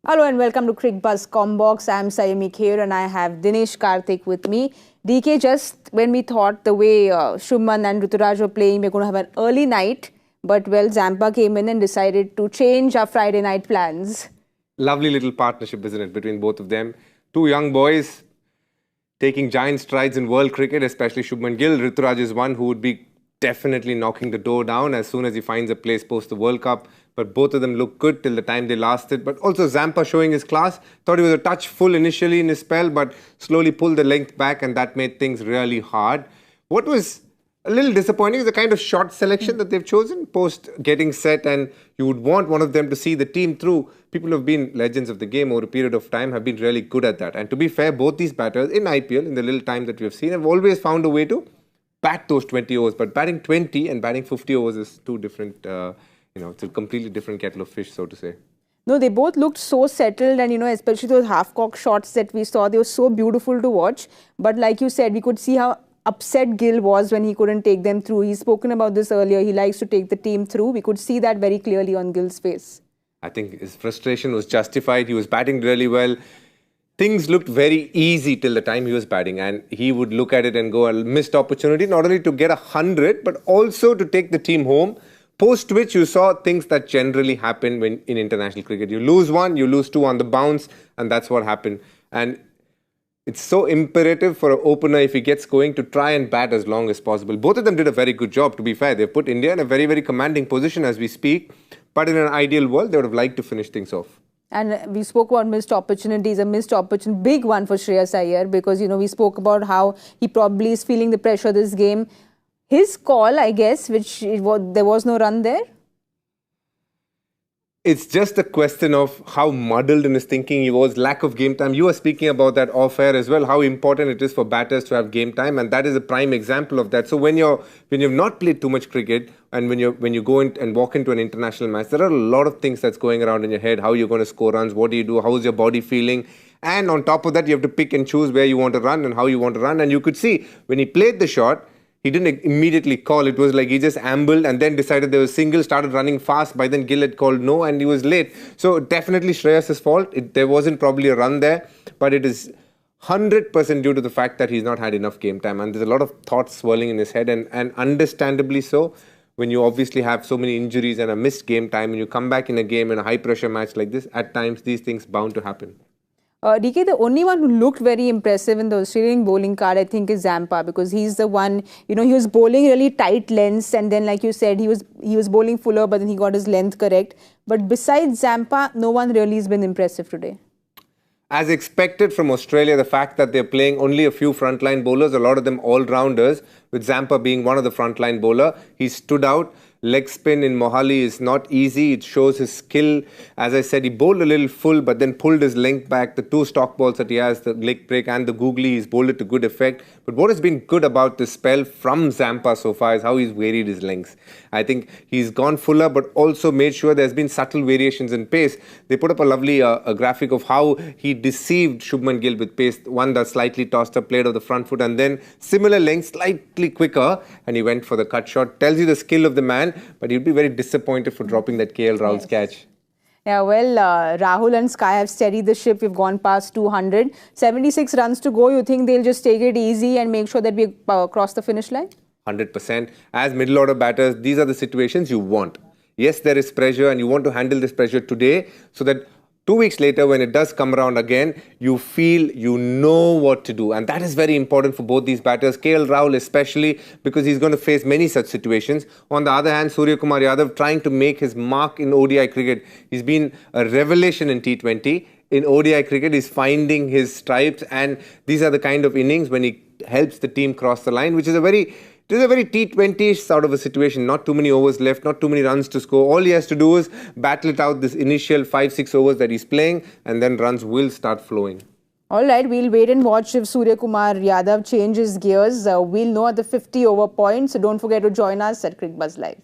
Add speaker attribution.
Speaker 1: Hello and welcome to Cricbuzz Combox. I'm Sayamik here and I have Dinesh Karthik with me. DK, just when we thought the way Shubman and Ruturaj were playing, we're going to have an early night. But well, Zampa came in and decided to change our Friday night plans.
Speaker 2: Lovely little partnership, isn't it, between both of them. Two young boys taking giant strides in world cricket, especially Shubman Gill. Ruturaj is one who would be definitely knocking the door down as soon as he finds a place post the World Cup. But both of them looked good till the time they lasted. But also Zampa showing his class. Thought he was a touch full initially in his spell, but slowly pulled the length back and that made things really hard. What was a little disappointing is the kind of shot selection that they've chosen post getting set, and you would want one of them to see the team through. People who have been legends of the game over a period of time have been really good at that. And to be fair, both these batters in IPL, in the little time that we have seen, have always found a way to bat those 20 overs. But batting 20 and batting 50 overs is two different, it's a completely different kettle of fish, so to say.
Speaker 1: No, they both looked so settled and, especially those half-cock shots that we saw, they were so beautiful to watch. But like you said, we could see how upset Gill was when he couldn't take them through. He's spoken about this earlier. He likes to take the team through. We could see that very clearly on Gill's face.
Speaker 2: I think his frustration was justified. He was batting really well. Things looked very easy till the time he was batting, and he would look at it and go, a missed opportunity, not only to get 100, but also to take the team home. Post which you saw things that generally happen when in international cricket. You lose one, you lose two on the bounce, and that's what happened. And it's so imperative for an opener, if he gets going, to try and bat as long as possible. Both of them did a very good job, to be fair. They've put India in a very, very commanding position as we speak. But in an ideal world, they would have liked to finish things off.
Speaker 1: And we spoke about missed opportunities, a missed opportunity, big one for Shreyas Iyer, because, we spoke about how he probably is feeling the pressure of this game. His call, I guess, there was no run there.
Speaker 2: It's just a question of how muddled in his thinking he was, lack of game time. You were speaking about that off air as well, how important it is for batters to have game time, and that is a prime example of that. So when you've not played too much cricket, and when you go in and walk into an international match, there are a lot of things that's going around in your head. How you're going to score runs, what do you do, how's your body feeling? And on top of that, you have to pick and choose where you want to run and how you want to run. And you could see when he played the shot, he didn't immediately call. It was like he just ambled and then decided there was single, started running fast. By then Gill had called no and he was late. So definitely Shreyas' fault. There wasn't probably a run there, but it is 100% due to the fact that he's not had enough game time. And there's a lot of thoughts swirling in his head, and understandably so. When you obviously have so many injuries and a missed game time and you come back in a game in a high pressure match like this, at times these things bound to happen.
Speaker 1: DK, the only one who looked very impressive in the Australian bowling card, I think, is Zampa, because he's the one, he was bowling really tight lengths, and then, like you said, he was bowling fuller, but then he got his length correct. But besides Zampa, no one really has been impressive today.
Speaker 2: As expected from Australia, the fact that they're playing only a few frontline bowlers, a lot of them all-rounders, with Zampa being one of the frontline bowler, he stood out. Leg spin in Mohali is not easy. It shows his skill. As I said, he bowled a little full, but then pulled his length back. The two stock balls that he has, the leg break and the googly, he's bowled it to good effect. But what has been good about this spell from Zampa so far is how he's varied his lengths. I think he's gone fuller, but also made sure there's been subtle variations in pace. They put up a lovely a graphic of how he deceived Shubman Gill with pace. One that slightly tossed up, played off the front foot, and then similar length, slightly quicker, and he went for the cut shot. Tells you the skill of the man. But you'd be very disappointed for dropping that KL Rahul's catch.
Speaker 1: Yeah, well, Rahul and Sky have steadied the ship. We've gone past 200. 76 runs to go. You think they'll just take it easy and make sure that we cross the finish line? 100%.
Speaker 2: As middle order batters, these are the situations you want. Yes, there is pressure and you want to handle this pressure today so that 2 weeks later, when it does come around again, you feel you know what to do. And that is very important for both these batters. KL Rahul especially, because he's going to face many such situations. On the other hand, Surya Kumar Yadav trying to make his mark in ODI cricket. He's been a revelation in T20. In ODI cricket, he's finding his stripes. And these are the kind of innings when he helps the team cross the line, which is a very T20-ish sort of a situation. Not too many overs left, not too many runs to score. All he has to do is battle it out this initial 5-6 overs that he's playing, and then runs will start flowing.
Speaker 1: All right, we'll wait and watch if Surya Kumar Yadav changes gears. We'll know at the 50 over point. So don't forget to join us at Cricbuzz Live.